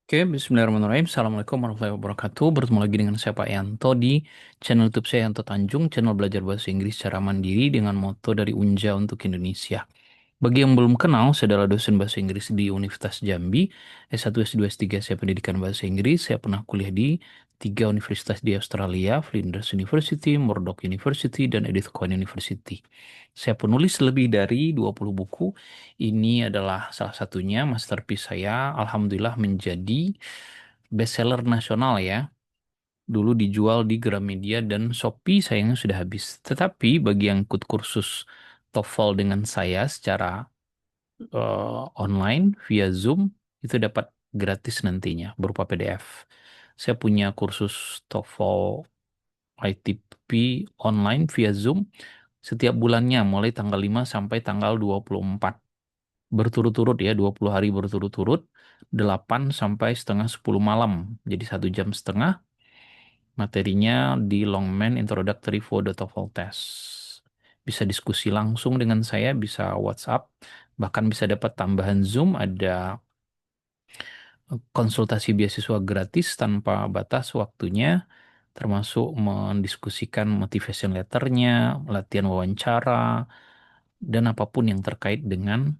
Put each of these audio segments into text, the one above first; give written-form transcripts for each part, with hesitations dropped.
Oke, bismillahirrahmanirrahim. Assalamualaikum warahmatullahi wabarakatuh. Bertemu lagi dengan saya Pak Yanto di channel YouTube saya Yanto Tanjung, channel belajar bahasa Inggris secara mandiri dengan moto dari Unja untuk Indonesia. Bagi yang belum kenal, saya adalah dosen bahasa Inggris di Universitas Jambi. S1, S2, S3 saya pendidikan bahasa Inggris. Saya pernah kuliah di tiga universitas di Australia, Flinders University, Murdoch University, dan Edith Cowan University. Saya penulis lebih dari 20 buku. Ini adalah salah satunya, masterpiece saya. Alhamdulillah menjadi bestseller nasional ya. Dulu dijual di Gramedia dan Shopee sayangnya sudah habis. Tetapi bagi yang ikut kursus TOEFL dengan saya secara online via Zoom itu dapat gratis nantinya berupa PDF. Saya punya kursus TOEFL ITP online via Zoom setiap bulannya mulai tanggal 5 sampai tanggal 24. Berturut-turut ya, 20 hari berturut-turut, 8 sampai setengah 10 malam. Jadi 1 jam setengah materinya di Longman Introductory for the TOEFL Test. Bisa diskusi langsung dengan saya, bisa WhatsApp, bahkan bisa dapat tambahan Zoom, ada konsultasi beasiswa gratis tanpa batas waktunya, termasuk mendiskusikan motivation letternya, latihan wawancara, dan apapun yang terkait dengan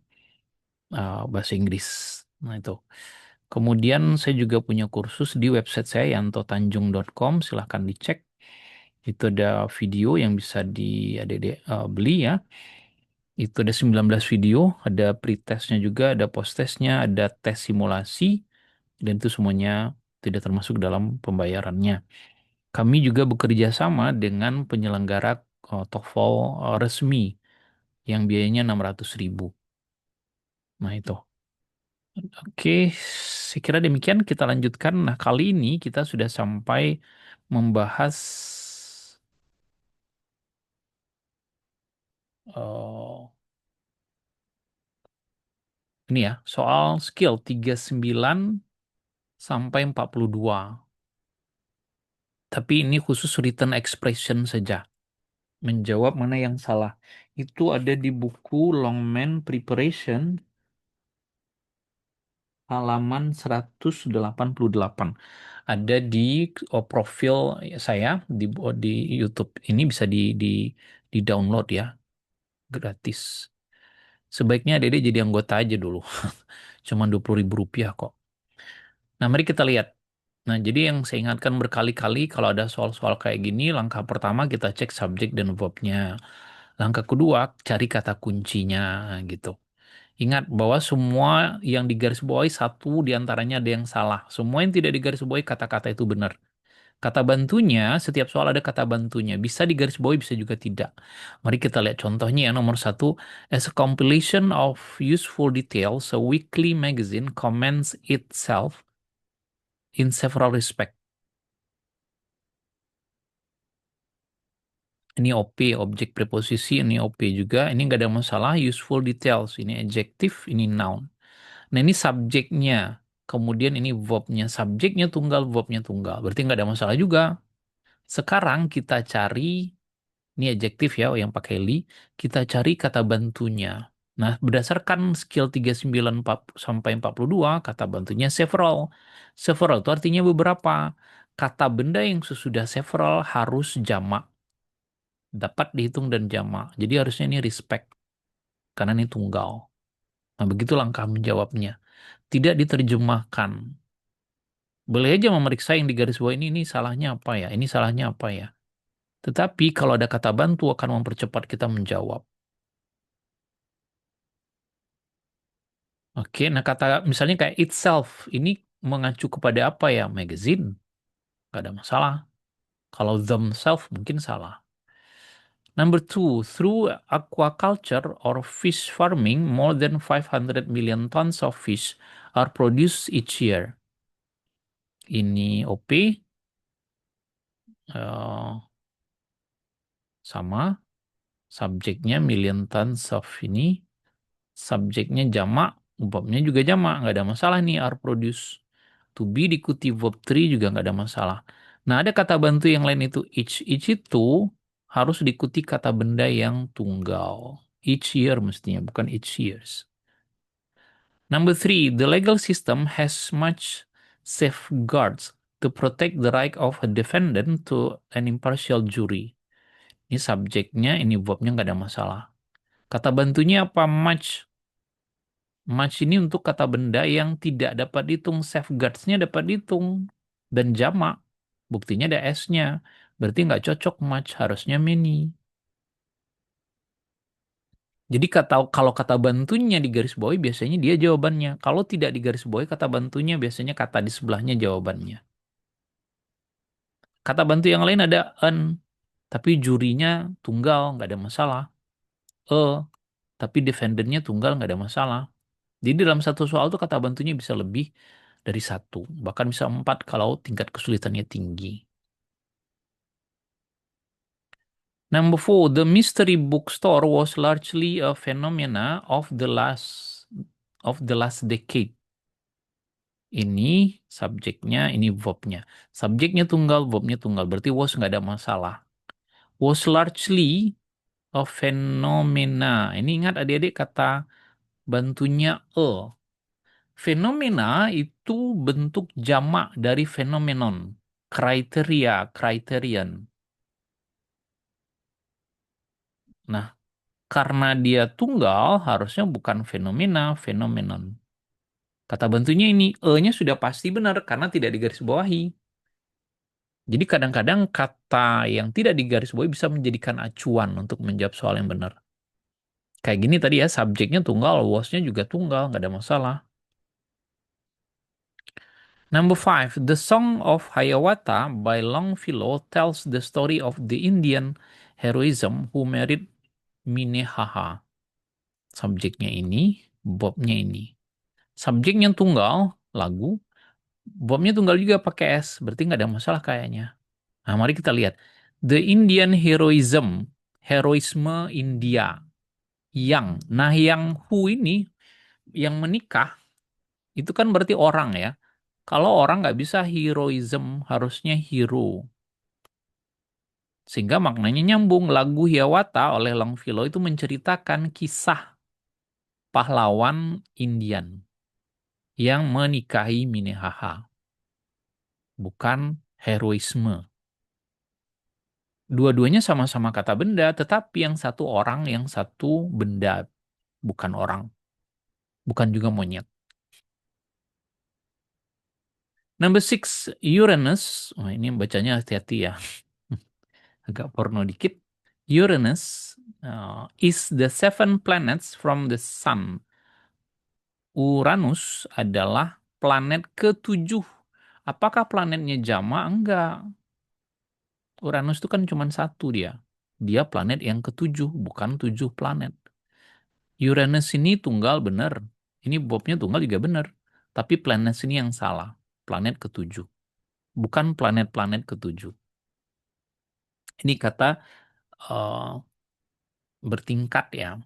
bahasa Inggris. Nah itu. Kemudian saya juga punya kursus di website saya yantotanjung.com, silahkan dicek. Itu ada video yang bisa adik-adik beli ya. Itu ada 19 video, ada pre-testnya juga, ada post-testnya, ada tes simulasi, dan itu semuanya tidak termasuk dalam pembayarannya. Kami juga bekerja sama dengan penyelenggara TOEFL resmi yang biayanya 600.000. Nah itu. Oke, saya kira demikian kita lanjutkan. Nah, kali ini kita sudah sampai membahas eh, ini ya, soal skill 39 sampai 42. Tapi ini khusus written expression saja. Menjawab mana yang salah. Itu ada di buku Longman Preparation halaman 188. Ada di profil saya di YouTube. Ini bisa di download ya, gratis. Sebaiknya Dede jadi anggota aja dulu. Cuma 20.000 rupiah kok. Nah, mari kita lihat. Nah, jadi yang saya ingatkan berkali-kali kalau ada soal-soal kayak gini, langkah pertama kita cek subjek dan verbnya. Langkah kedua, cari kata kuncinya gitu. Ingat bahwa semua yang digarisbawahi satu diantaranya ada yang salah. Semua yang tidak digarisbawahi kata-kata itu benar. Kata bantunya, setiap soal ada kata bantunya. Bisa digarisbawahi, bisa juga tidak. Mari kita lihat contohnya yang nomor satu. As a compilation of useful details, a weekly magazine comments itself in several respects. Ini OP, objek preposisi, ini OP juga. Ini nggak ada masalah. Useful details, ini adjective, ini noun. Nah, ini subjeknya. Kemudian ini verbnya. Subjeknya tunggal, verbnya tunggal. Berarti nggak ada masalah juga. Sekarang kita cari, ini adjektif ya yang pakai li, kita cari kata bantunya. Nah, berdasarkan skill 39 sampai 42, kata bantunya several. Several itu artinya beberapa. Kata benda yang sesudah several harus jamak. Dapat dihitung dan jamak. Jadi harusnya ini respect. Karena ini tunggal. Nah, begitu langkah menjawabnya. Tidak diterjemahkan. Boleh aja memeriksa yang di garis bawah ini salahnya apa ya, ini salahnya apa ya. Tetapi kalau ada kata bantu akan mempercepat kita menjawab. Oke, nah kata misalnya kayak itself, ini mengacu kepada apa ya? Magazine, nggak ada masalah. Kalau themselves mungkin salah. Number two, through aquaculture or fish farming, more than 500 million tons of fish are produced each year. Ini OP, eh, sama, subjeknya million tons of ini, subjeknya jamak, verbnya juga jamak, nggak ada masalah nih are produce. To be diikuti verb three juga nggak ada masalah. Nah, ada kata bantu yang lain itu each. Each itu harus diikuti kata benda yang tunggal. Each year mestinya, bukan each years. Number three, the legal system has much safeguards to protect the right of a defendant to an impartial jury. Ini subjeknya, ini verbnya nggak ada masalah. Kata bantunya apa? Much. Much ini untuk kata benda yang tidak dapat dihitung. Safeguards-nya dapat dihitung. Dan jamak. Buktinya ada S-nya. Berarti nggak cocok much, harusnya many. Jadi kalau kata bantunya di garis bawahi biasanya dia jawabannya. Kalau tidak di garis bawahi kata bantunya biasanya kata di sebelahnya jawabannya. Kata bantu yang lain ada an, tapi jurinya tunggal, nggak ada masalah. E, tapi defendernya tunggal, nggak ada masalah. Jadi dalam satu soal tuh kata bantunya bisa lebih dari satu, bahkan bisa empat kalau tingkat kesulitannya tinggi. Number four, the mystery bookstore was largely a phenomena of the last decade. Ini subjeknya, ini verbnya. Subjeknya tunggal, verbnya tunggal. Berarti was nggak ada masalah. Was largely a phenomena. Ini ingat adik-adik kata bantunya a. Fenomena itu bentuk jamak dari fenomenon. Kriteria, criterion. Nah, karena dia tunggal, harusnya bukan fenomena, fenomenon. Kata bantunya ini, e-nya sudah pasti benar karena tidak digarisbawahi. Jadi kadang-kadang kata yang tidak digarisbawahi bisa menjadikan acuan untuk menjawab soal yang benar. Kayak gini tadi ya, subjeknya tunggal, was-nya juga tunggal, nggak ada masalah. Number five, the Song of Hiawatha by Longfellow tells the story of the Indian heroism who married Minnehaha. Subjeknya ini, bobnya ini. Subjeknya tunggal, lagu. Bobnya tunggal juga pakai S, berarti nggak ada masalah kayaknya. Nah, mari kita lihat. The Indian heroism, heroisme India. Yang, nah yang who ini, yang menikah, itu kan berarti orang ya. Kalau orang nggak bisa heroism, harusnya hero. Sehingga maknanya nyambung. Lagu Hiawatha oleh Longfellow itu menceritakan kisah pahlawan Indian yang menikahi Minnehaha. Bukan heroisme. Dua-duanya sama-sama kata benda, tetapi yang satu orang, yang satu benda. Bukan orang. Bukan juga monyet. Number six, Uranus. Wah, ini bacanya hati-hati ya. Agak porno dikit. Uranus is the seven planets from the sun. Uranus adalah planet ketujuh. Apakah planetnya jamak? Enggak. Uranus itu kan cuma satu dia. Dia planet yang ketujuh, bukan tujuh planet. Uranus ini tunggal benar. Ini Bobnya tunggal juga benar. Tapi planet ini yang salah. Planet ketujuh. Bukan planet-planet ketujuh. Ini kata bertingkat ya.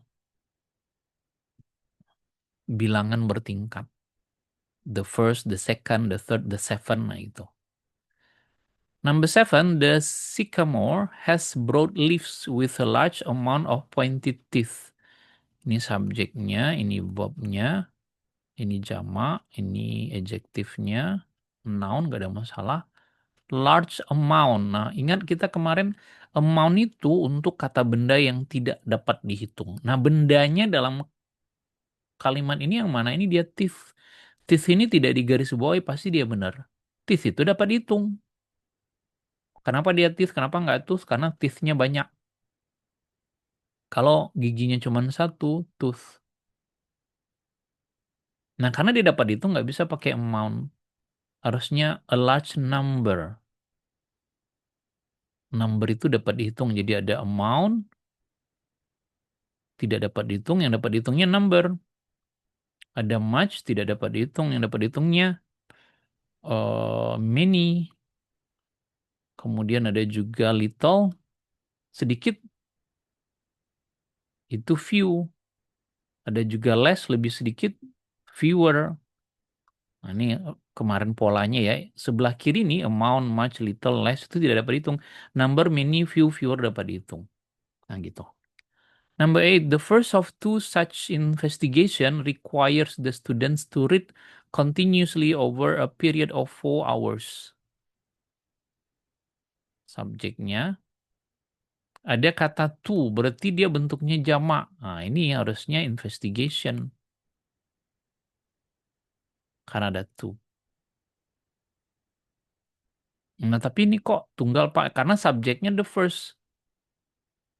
Bilangan bertingkat. The first, the second, the third, the seven. Nah itu. Number seven, the sycamore has broad leaves with a large amount of pointed teeth. Ini subjeknya, ini verbnya, ini jamak, ini adjektifnya, noun gak ada masalah. Large amount. Nah, ingat kita kemarin amount itu untuk kata benda yang tidak dapat dihitung. Nah, bendanya dalam kalimat ini yang mana? Ini dia teeth. Teeth ini tidak digarisbawahi, pasti dia benar. Teeth itu dapat dihitung. Kenapa dia teeth? Kenapa nggak tooth? Karena teeth-nya banyak. Kalau giginya cuma satu, tooth. Nah, karena dia dapat dihitung, nggak bisa pakai amount. Harusnya a large number. Number itu dapat dihitung. Jadi ada amount, tidak dapat dihitung. Yang dapat dihitungnya number. Ada much, tidak dapat dihitung. Yang dapat dihitungnya many. Kemudian ada juga little, sedikit. Itu few. Ada juga less, lebih sedikit, fewer. Nah, ini kemarin polanya ya. Sebelah kiri nih, amount, much, little, less, itu tidak dapat dihitung. Number, many, few, fewer dapat dihitung. Nah, gitu. Number eight, the first of two such investigation requires the students to read continuously over a period of 4 hours. Subjeknya ada kata to, berarti dia bentuknya jamak. Nah, ini harusnya investigation karena ada to. Nah, tapi ini kok tunggal, Pak? Karena subjeknya the first.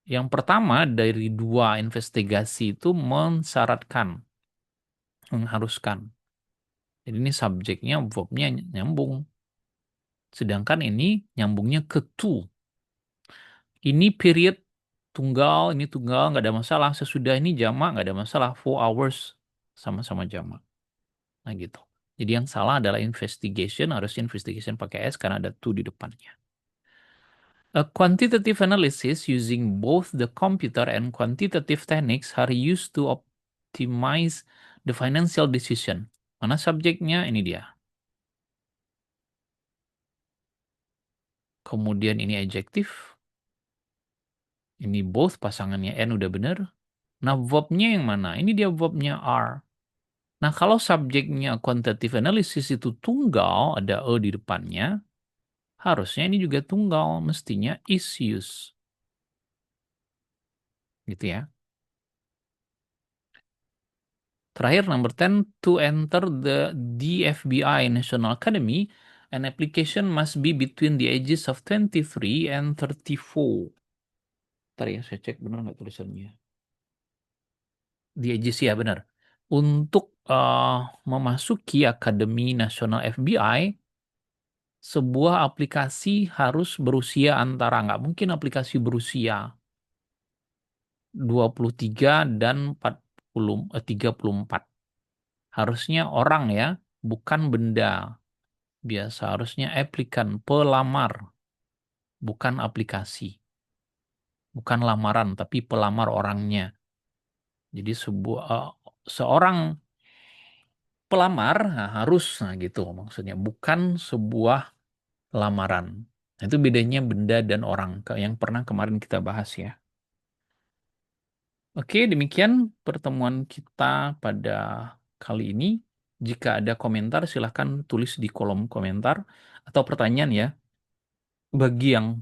Yang pertama dari dua investigasi itu mensyaratkan, mengharuskan. Jadi ini subjeknya, verbnya nyambung. Sedangkan ini nyambungnya ke to. Ini period tunggal, ini tunggal, nggak ada masalah. Sesudah ini jamak, nggak ada masalah. 4 hours, sama-sama jamak. Nah gitu. Jadi yang salah adalah investigation, harusnya investigation pakai S karena ada to di depannya. A quantitative analysis using both the computer and quantitative techniques are used to optimize the financial decision. Mana subjeknya? Ini dia. Kemudian ini adjektif. Ini both, pasangannya N udah bener. Nah, verbnya yang mana? Ini dia verbnya are. Nah, kalau subjeknya quantitative analysis itu tunggal, ada E di depannya, harusnya ini juga tunggal, mestinya is use. Gitu ya. Terakhir, number 10, to enter the DFBI National Academy, an application must be between the ages of 23 and 34. Ntar ya, saya cek benar nggak tulisannya. The ages ya, benar. Untuk memasuki Akademi Nasional FBI, sebuah aplikasi harus berusia antara, nggak mungkin aplikasi berusia 23 dan 34. Harusnya orang ya, bukan benda. Biasa harusnya aplikan, pelamar, bukan aplikasi. Bukan lamaran, tapi pelamar orangnya. Jadi seorang pelamar harus, nah gitu maksudnya, bukan sebuah lamaran. Nah, itu bedanya benda dan orang yang pernah kemarin kita bahas ya. Oke, demikian pertemuan kita pada kali ini. Jika ada komentar, silahkan tulis di kolom komentar atau pertanyaan ya. Bagi yang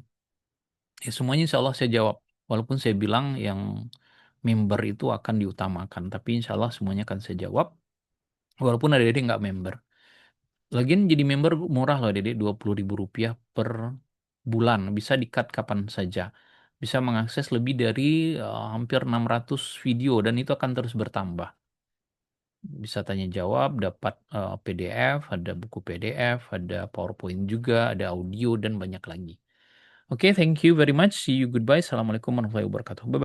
semuanya insya Allah saya jawab. Walaupun saya bilang yang member itu akan diutamakan, tapi insya Allah semuanya akan saya jawab. Walaupun ada adik nggak member. Lagian jadi member murah loh Dede, Rp20.000 per bulan. Bisa di-cut kapan saja. Bisa mengakses lebih dari hampir 600 video dan itu akan terus bertambah. Bisa tanya jawab, dapat PDF, ada buku PDF, ada PowerPoint juga, ada audio dan banyak lagi. Oke, thank you very much. See you, goodbye. Assalamualaikum warahmatullahi wabarakatuh. Bye.